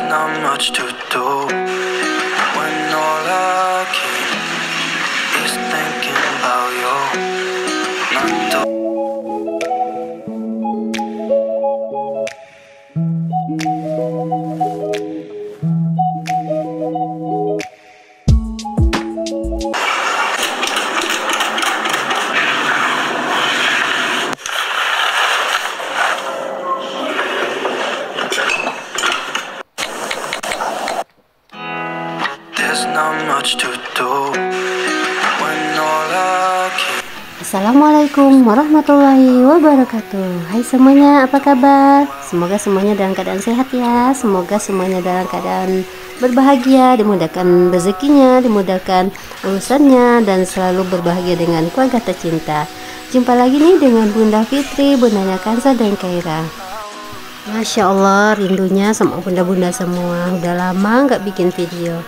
not much to do when all I keep is thinking about you. Not to There's not much to do when all I keep. Assalamualaikum warahmatullahi wabarakatuh. Hai semuanya, apa kabar? Semoga semuanya dalam keadaan sehat ya. Semoga semuanya dalam keadaan berbahagia, dimudahkan rezekinya, dimudahkan urusannya, dan selalu berbahagia dengan keluarga tercinta. Jumpa lagi nih dengan Bunda Fitri, Bundanya Kansa dan Kaira. Masya Allah, rindunya sama bunda-bunda semua. Udah lama nggak bikin video.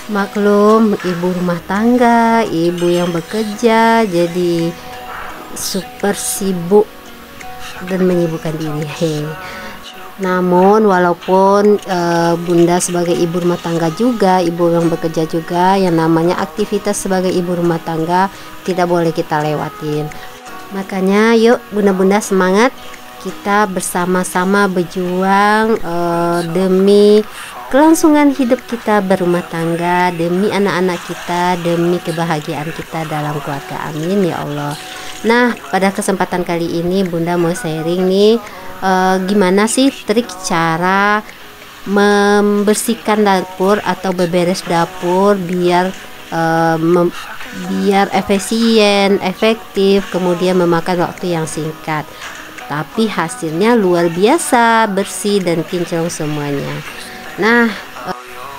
Maklum, ibu rumah tangga, ibu yang bekerja, jadi super sibuk dan menyibukkan diri. Namun walaupun bunda sebagai ibu rumah tangga juga, ibu yang bekerja juga, yang namanya aktivitas sebagai ibu rumah tangga tidak boleh kita lewatin. Makanya yuk bunda-bunda semangat, kita bersama-sama berjuang demi kelangsungan hidup kita berumah tangga, demi anak-anak kita, demi kebahagiaan kita dalam keluarga. Amin ya Allah. Nah, pada kesempatan kali ini Bunda mau sharing nih gimana sih trik cara membersihkan dapur atau beberes dapur biar biar efisien, efektif, kemudian memakan waktu yang singkat, tapi hasilnya luar biasa, bersih dan kinclong semuanya. Nah,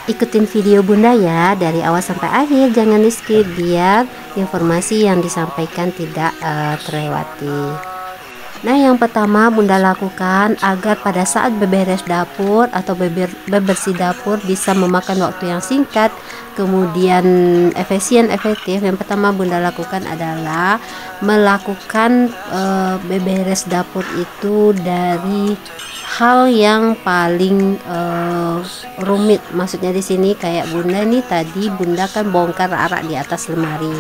ikutin video Bunda ya dari awal sampai akhir, jangan di skip biar informasi yang disampaikan tidak terlewati. Nah, yang pertama Bunda lakukan agar pada saat beberes dapur atau bebersih dapur bisa memakan waktu yang singkat, kemudian efisien, efektif. Yang pertama Bunda lakukan adalah melakukan beberes dapur itu dari hal yang paling rumit. Maksudnya di sini kayak Bunda nih, tadi Bunda kan bongkar arak di atas lemari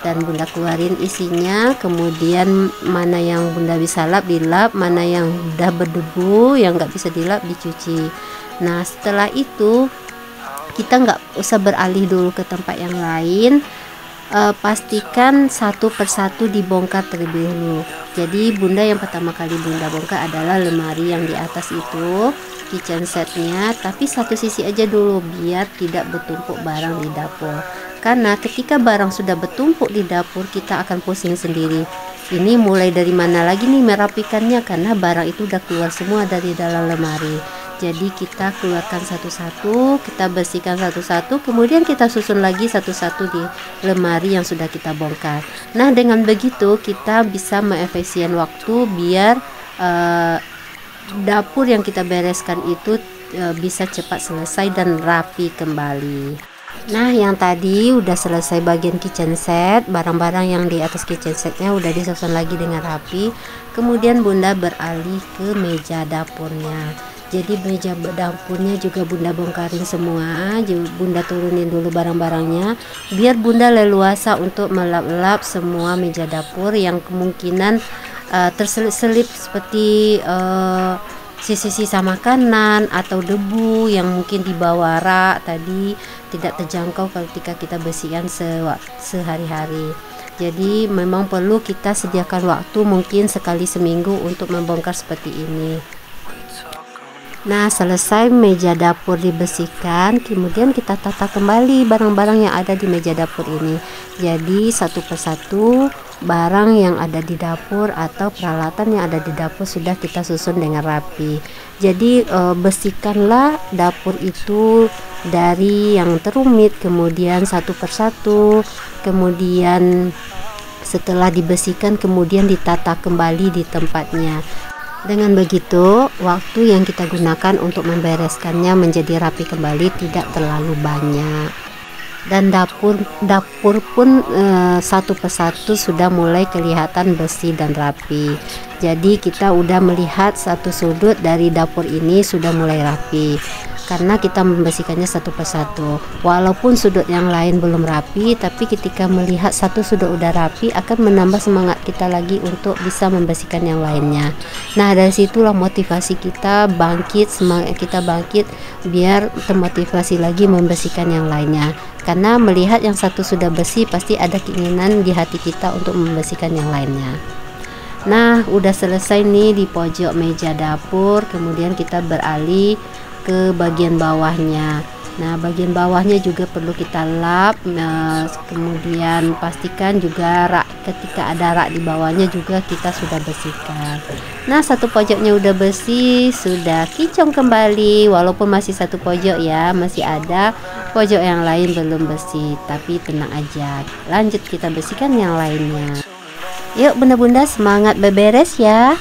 dan Bunda keluarin isinya, kemudian mana yang Bunda bisa lap dilap, mana yang udah berdebu yang nggak bisa dilap dicuci. Nah, setelah itu kita nggak usah beralih dulu ke tempat yang lain. Pastikan satu persatu dibongkar terlebih dulu. Jadi Bunda yang pertama kali Bunda bongkar adalah lemari yang di atas itu, kitchen setnya, tapi satu sisi aja dulu biar tidak bertumpuk barang di dapur. Karena ketika barang sudah bertumpuk di dapur, kita akan pusing sendiri. Ini mulai dari mana lagi nih merapikannya, karena barang itu udah keluar semua dari dalam lemari. Jadi kita keluarkan satu-satu, kita bersihkan satu-satu, kemudian kita susun lagi satu-satu di lemari yang sudah kita bongkar. Nah, dengan begitu kita bisa mengefisien waktu biar dapur yang kita bereskan itu bisa cepat selesai dan rapi kembali. Nah, yang tadi udah selesai bagian kitchen set, barang-barang yang di atas kitchen setnya udah disusun lagi dengan rapi. Kemudian Bunda beralih ke meja dapurnya. Jadi meja dapurnya juga Bunda bongkarin semua, Bunda turunin dulu barang-barangnya biar Bunda leluasa untuk melap-lap semua meja dapur yang kemungkinan terselip-selip seperti sisa-sisa makanan atau debu yang mungkin di bawah rak tadi tidak terjangkau ketika kita bersihkan sehari-hari. Jadi memang perlu kita sediakan waktu mungkin sekali seminggu untuk membongkar seperti ini. Nah, selesai meja dapur dibersihkan, kemudian kita tata kembali barang-barang yang ada di meja dapur ini. Jadi satu persatu barang yang ada di dapur atau peralatan yang ada di dapur sudah kita susun dengan rapi. Jadi bersihkanlah dapur itu dari yang terumit, kemudian satu persatu, kemudian setelah dibersihkan kemudian ditata kembali di tempatnya. Dengan begitu, waktu yang kita gunakan untuk membereskannya menjadi rapi kembali tidak terlalu banyak. Dan dapur pun satu persatu sudah mulai kelihatan bersih dan rapi. Jadi kita udah melihat satu sudut dari dapur ini sudah mulai rapi. karena kita membersihkannya satu persatu. Walaupun sudut yang lain belum rapi, tapi ketika melihat satu sudut udah rapi akan menambah semangat kita lagi untuk bisa membersihkan yang lainnya. Nah, dari situlah motivasi kita bangkit, semangat kita bangkit biar termotivasi lagi membersihkan yang lainnya. Karena melihat yang satu sudah bersih, pasti ada keinginan di hati kita untuk membersihkan yang lainnya. Nah, udah selesai nih di pojok meja dapur, kemudian kita beralih ke bagian bawahnya. Nah, bagian bawahnya juga perlu kita lap. Nah, kemudian pastikan juga rak, ketika ada rak di bawahnya juga kita sudah bersihkan. Nah, satu pojoknya udah bersih, sudah kinclong kembali. Walaupun masih satu pojok ya, masih ada pojok yang lain belum bersih, tapi tenang aja, lanjut kita bersihkan yang lainnya. Yuk bunda-bunda, semangat beberes ya.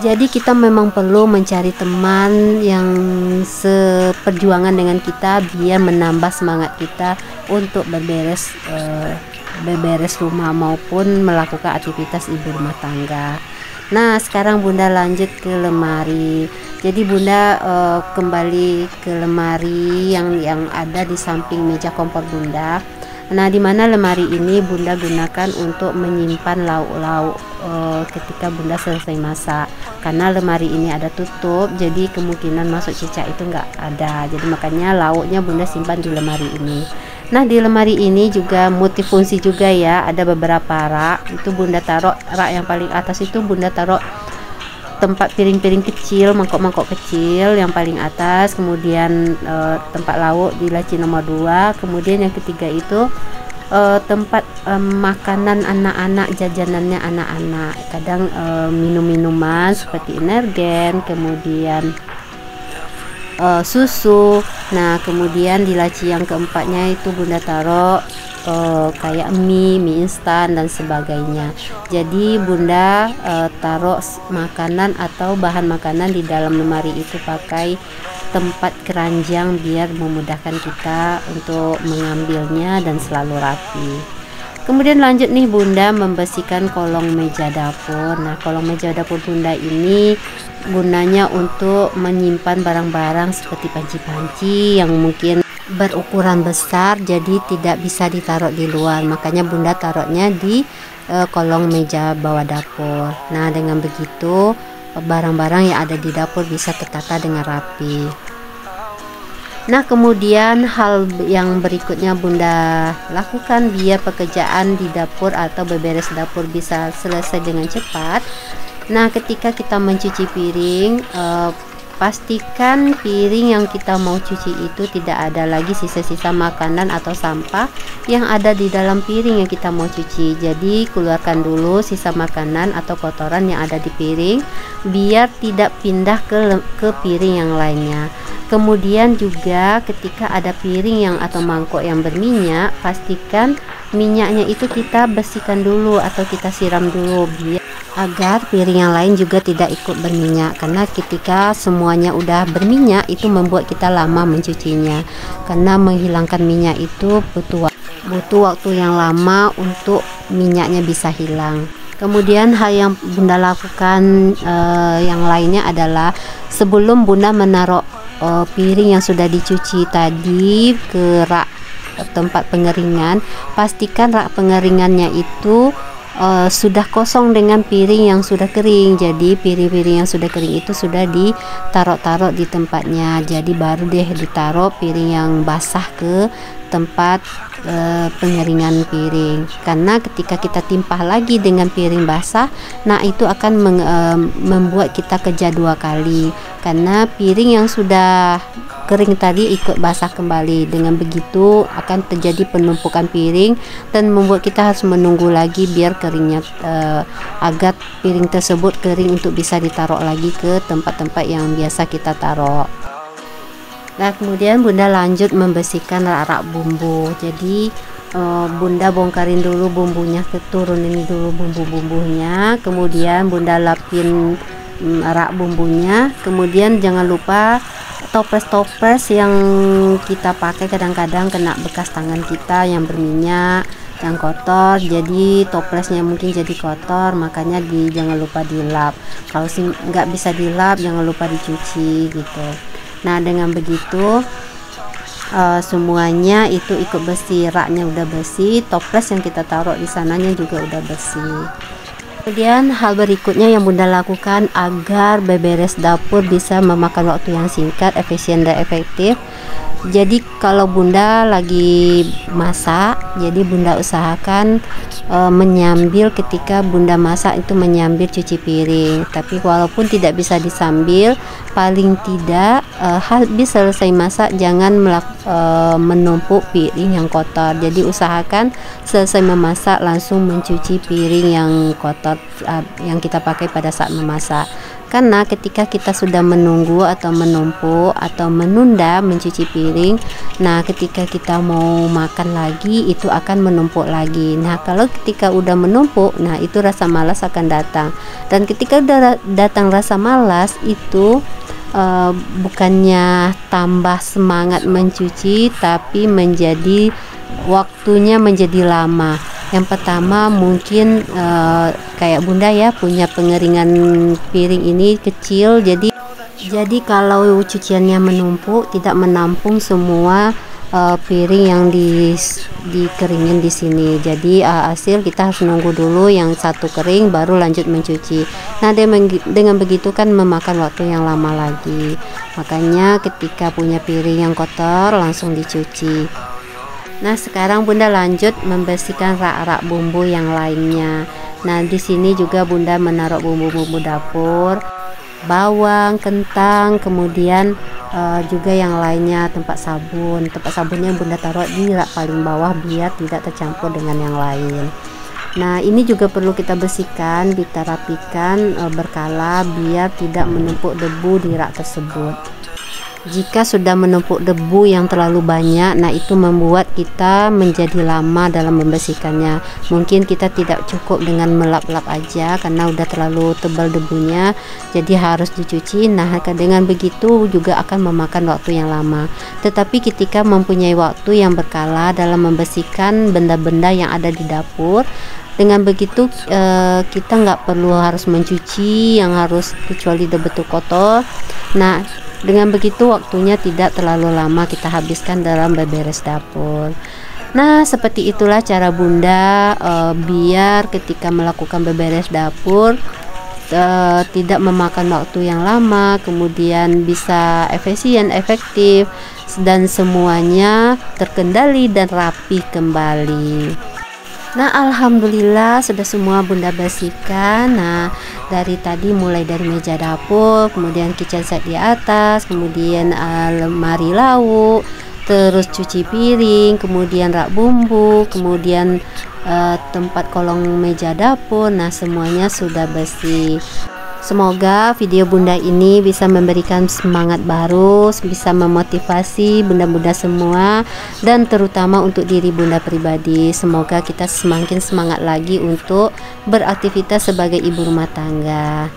Jadi kita memang perlu mencari teman yang seperjuangan dengan kita biar menambah semangat kita untuk beberes rumah maupun melakukan aktivitas ibu rumah tangga. Nah, sekarang bunda lanjut ke lemari. Jadi bunda kembali ke lemari yang ada di samping meja kompor bunda. Nah, di mana lemari ini bunda gunakan untuk menyimpan lauk-lauk ketika bunda selesai masak. Karena lemari ini ada tutup, jadi kemungkinan masuk cicak itu nggak ada. Jadi makanya lauknya bunda simpan di lemari ini. Nah, di lemari ini juga multifungsi juga ya. Ada beberapa rak. Itu bunda taruh rak yang paling atas itu bunda taruh tempat piring-piring kecil, mangkok-mangkok kecil yang paling atas, kemudian tempat lauk di laci nomor 2, kemudian yang ketiga itu tempat makanan anak-anak, jajanannya anak-anak, kadang minum-minuman seperti energen, kemudian susu. Nah, kemudian di laci yang keempatnya itu bunda taruh kayak mie instan dan sebagainya. Jadi bunda taruh makanan atau bahan makanan di dalam lemari itu pakai tempat keranjang biar memudahkan kita untuk mengambilnya dan selalu rapi. Kemudian lanjut nih bunda membersihkan kolong meja dapur. Nah, kolong meja dapur bunda ini gunanya untuk menyimpan barang-barang seperti panci-panci yang mungkin berukuran besar, jadi tidak bisa ditaruh di luar, makanya bunda taruhnya di kolong meja bawah dapur. Nah, dengan begitu barang-barang yang ada di dapur bisa tertata dengan rapi. Nah, kemudian hal yang berikutnya bunda lakukan biar pekerjaan di dapur atau beberes dapur bisa selesai dengan cepat. Nah, ketika kita mencuci piring, pastikan piring yang kita mau cuci itu tidak ada lagi sisa-sisa makanan atau sampah yang ada di dalam piring yang kita mau cuci. Jadi keluarkan dulu sisa makanan atau kotoran yang ada di piring biar tidak pindah ke piring yang lainnya. Kemudian juga ketika ada piring yang atau mangkok yang berminyak, pastikan minyaknya itu kita bersihkan dulu atau kita siram dulu biar agar piring yang lain juga tidak ikut berminyak. Karena ketika semuanya udah berminyak itu membuat kita lama mencucinya, karena menghilangkan minyak itu butuh waktu yang lama untuk minyaknya bisa hilang. Kemudian hal yang bunda lakukan yang lainnya adalah sebelum bunda menaruh piring yang sudah dicuci tadi ke rak tempat pengeringan, pastikan rak pengeringannya itu sudah kosong dengan piring yang sudah kering. Jadi piring-piring yang sudah kering itu sudah ditaruh-taruh di tempatnya. Jadi baru deh ditaruh piring yang basah ke tempat pengeringan piring. Karena ketika kita timpah lagi dengan piring basah, nah itu akan membuat kita kerja 2 kali. Karena piring yang sudah kering tadi ikut basah kembali. Dengan begitu akan terjadi penumpukan piring dan membuat kita harus menunggu lagi biar keringnya agar piring tersebut kering untuk bisa ditaruh lagi ke tempat-tempat yang biasa kita taruh. Nah, kemudian bunda lanjut membersihkan rak-rak bumbu. Jadi bunda bongkarin dulu bumbunya, turunin dulu bumbu-bumbunya, kemudian bunda lapin rak bumbunya. Kemudian jangan lupa toples-toples yang kita pakai kadang-kadang kena bekas tangan kita yang berminyak, yang kotor, jadi toplesnya mungkin jadi kotor, makanya jangan lupa dilap. Kalau nggak bisa dilap, jangan lupa dicuci gitu. Nah dengan begitu semuanya itu ikut bersih, raknya udah bersih, toples yang kita taruh di sananya juga udah bersih. Kemudian hal berikutnya yang Bunda lakukan agar beberes dapur bisa memakan waktu yang singkat, efisien dan efektif. Jadi kalau Bunda lagi masak, jadi Bunda usahakan menyambil ketika Bunda masak itu menyambil cuci piring. Tapi walaupun tidak bisa disambil, paling tidak habis selesai masak jangan menumpuk piring yang kotor. Jadi usahakan selesai memasak langsung mencuci piring yang kotor yang kita pakai pada saat memasak. Karena ketika kita sudah menunggu atau menumpuk atau menunda mencuci piring, nah ketika kita mau makan lagi itu akan menumpuk lagi. Nah kalau ketika udah menumpuk, nah itu rasa malas akan datang. Dan ketika udah datang rasa malas itu bukannya tambah semangat mencuci, tapi waktunya menjadi lama. Yang pertama mungkin kayak Bunda ya punya pengeringan piring ini kecil, jadi kalau cuciannya menumpuk tidak menampung semua piring yang dikeringin di sini. Jadi hasil kita harus nunggu dulu yang satu kering baru lanjut mencuci. Nah dengan begitu kan memakan waktu yang lama lagi. Makanya ketika punya piring yang kotor langsung dicuci. Nah sekarang Bunda lanjut membersihkan rak-rak bumbu yang lainnya. Nah di sini juga Bunda menaruh bumbu-bumbu dapur, bawang, kentang, kemudian juga yang lainnya, tempat sabun. Tempat sabunnya Bunda taruh di rak paling bawah biar tidak tercampur dengan yang lain. Nah ini juga perlu kita bersihkan, kita rapikan berkala biar tidak menumpuk debu di rak tersebut. Jika sudah menumpuk debu yang terlalu banyak, nah itu membuat kita menjadi lama dalam membersihkannya. Mungkin kita tidak cukup dengan melap-lap aja karena udah terlalu tebal debunya, jadi harus dicuci. Nah dengan begitu juga akan memakan waktu yang lama. Tetapi ketika mempunyai waktu yang berkala dalam membersihkan benda-benda yang ada di dapur, dengan begitu kita nggak perlu harus mencuci yang harus kecuali betul kotor. Nah dengan begitu waktunya tidak terlalu lama kita habiskan dalam beberes dapur. Nah seperti itulah cara Bunda biar ketika melakukan beberes dapur tidak memakan waktu yang lama, kemudian bisa efisien, efektif, dan semuanya terkendali dan rapi kembali. Nah alhamdulillah sudah semua Bunda bersihkan. Nah dari tadi mulai dari meja dapur, kemudian kitchen set di atas, kemudian lemari lauk, terus cuci piring, kemudian rak bumbu, kemudian tempat kolong meja dapur. Nah semuanya sudah bersih. Semoga video Bunda ini bisa memberikan semangat baru, bisa memotivasi bunda-bunda semua, dan terutama untuk diri Bunda pribadi. Semoga kita semakin semangat lagi untuk beraktivitas sebagai ibu rumah tangga.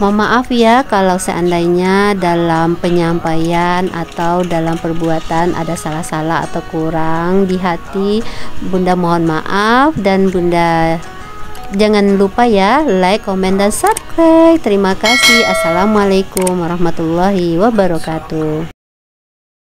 Mohon maaf ya kalau seandainya dalam penyampaian atau dalam perbuatan ada salah-salah atau kurang di hati. Bunda mohon maaf, dan Bunda jangan lupa ya like, komen, dan subscribe. Terima kasih. Assalamualaikum warahmatullahi wabarakatuh.